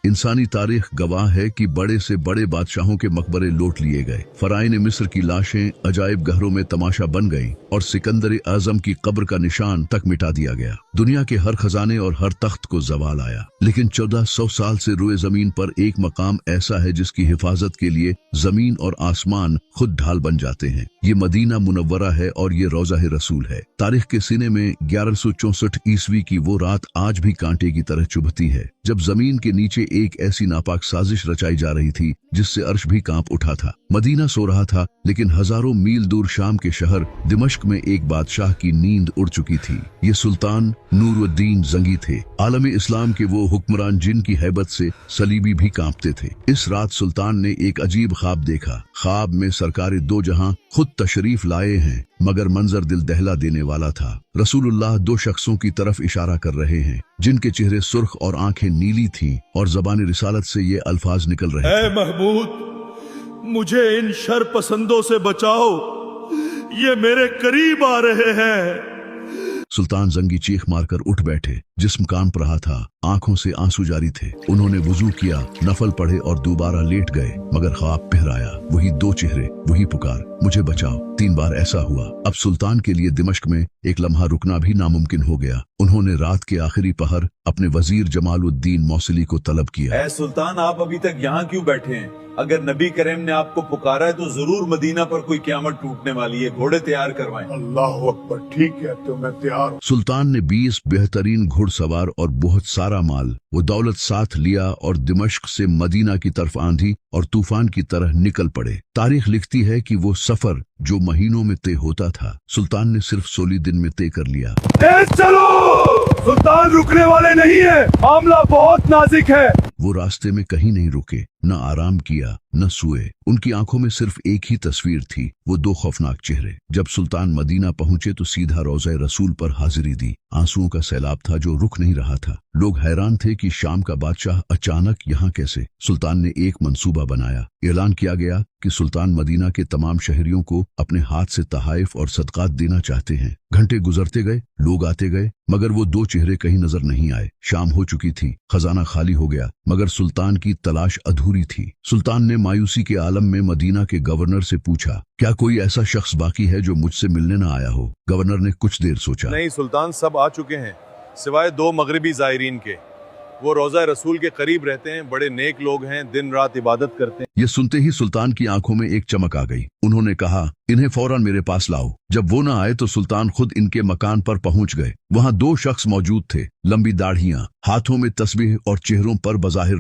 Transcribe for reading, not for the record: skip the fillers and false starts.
इंसानी तारीख गवाह है कि बड़े से बड़े बादशाहों के मकबरे लूट लिए गए, फराइन मिस्र की लाशें अजायब घरों में तमाशा बन गईं और सिकंदर आजम की कब्र का निशान तक मिटा दिया गया। दुनिया के हर खजाने और हर तख्त को जवाल आया, लेकिन 1400 साल से रुए जमीन पर एक मकाम ऐसा है जिसकी हिफाजत के लिए जमीन और आसमान खुद ढाल बन जाते हैं। ये मदीना मुनव्वरा है और ये रोज़ा रसूल है। तारीख के सीने में 1164 ईस्वी की वो रात आज भी कांटे की तरह चुभती है, जब जमीन के नीचे एक ऐसी नापाक साजिश रचाई जा रही थी जिससे अर्श भी कांप उठा था। मदीना सो रहा था, लेकिन हजारों मील दूर शाम के शहर दिमश्क में एक बादशाह की नींद उड़ चुकी थी। ये सुल्तान नूरुद्दीन जंगी थे, आलम इस्लाम के वो हुक्मरान जिनकी हैबत से सलीबी भी कांपते थे। इस रात सुल्तान ने एक अजीब ख्वाब देखा। ख्वाब में सरकार दो जहां खुद तशरीफ लाए हैं, मगर मंजर दिल दहला देने वाला था। रसूलुल्लाह दो शख्सों की तरफ इशारा कर रहे हैं जिनके चेहरे सुर्ख और आंखें नीली थीं और जबान रिसालत से ये अल्फाज निकल रहे थे। ऐ महमूद, मुझे इन शर पसंदों से बचाओ, ये मेरे करीब आ रहे हैं। सुल्तान जंगी चीख मारकर उठ बैठे, जिस्म कांप रहा था, आंखों से आंसू जारी थे। उन्होंने वुजू किया, नफल पढ़े और दोबारा लेट गए, मगर ख्वाब फिर आया। वही दो चेहरे, वही पुकार, मुझे बचाओ। 3 बार ऐसा हुआ। अब सुल्तान के लिए दिमश्क में एक लम्हा रुकना भी नामुमकिन हो गया। उन्होंने रात के आखिरी पहर अपने वजीर जमालुद्दीन मौसली को तलब किया। ऐ सुल्तान, आप अभी तक यहाँ क्यों बैठे हैं? अगर नबी करीम ने आपको पुकारा है तो जरूर मदीना पर कोई क़यामत टूटने वाली है। घोड़े तैयार करवाएं। अल्लाह अकबर, ठीक है तो मैं तैयार हूँ। सुल्तान ने 20 बेहतरीन घुड़सवार और बहुत सारा माल वो दौलत साथ लिया और दिमश्क से मदीना की तरफ आंधी और तूफान की तरह निकल पड़े। तारीख लिखती है कि वो सफर जो महीनों में तय होता था, सुल्तान ने सिर्फ 16 दिन में तय कर लिया। तेज चलो, सुल्तान रुकने वाले नहीं है, मामला बहुत नाजुक है। वो रास्ते में कहीं नहीं रुके, न आराम किया, न सोए। उनकी आंखों में सिर्फ एक ही तस्वीर थी, वो दो खौफनाक चेहरे। जब सुल्तान मदीना पहुंचे तो सीधा रोज़ा रसूल पर हाजिरी दी। आंसुओं का सैलाब था जो रुक नहीं रहा था। लोग हैरान थे कि शाम का बादशाह अचानक यहाँ कैसे। सुल्तान ने एक मंसूबा बनाया। ऐलान किया गया कि सुल्तान मदीना के तमाम शहरियों को अपने हाथ से तहाइफ और सदकात देना चाहते हैं। घंटे गुजरते गए, लोग आते गए, मगर वो दो चेहरे कहीं नजर नहीं आए। शाम हो चुकी थी, खजाना खाली हो गया, मगर सुल्तान की तलाश अधूरी थी। सुल्तान ने मायूसी के आलम में मदीना के गवर्नर से पूछा, क्या कोई ऐसा शख्स बाकी है जो मुझसे मिलने न आया हो? गवर्नर ने कुछ देर सोचा। नहीं सुल्तान, सब आ चुके हैं, सिवाय 2 मगरिबी ज़ायरीन के। वो रोज़ा रसूल के करीब रहते हैं, बड़े नेक लोग हैं, दिन रात इबादत करते हैं। ये सुनते ही सुल्तान की आंखों में एक चमक आ गई। उन्होंने कहा, इन्हें फौरन मेरे पास लाओ। जब वो न आए तो सुल्तान खुद इनके मकान पर पहुंच गए। वहां 2 शख्स मौजूद थे, लंबी दाढ़ियां, हाथों में तस्बीह और चेहरों पर बज़ाहिर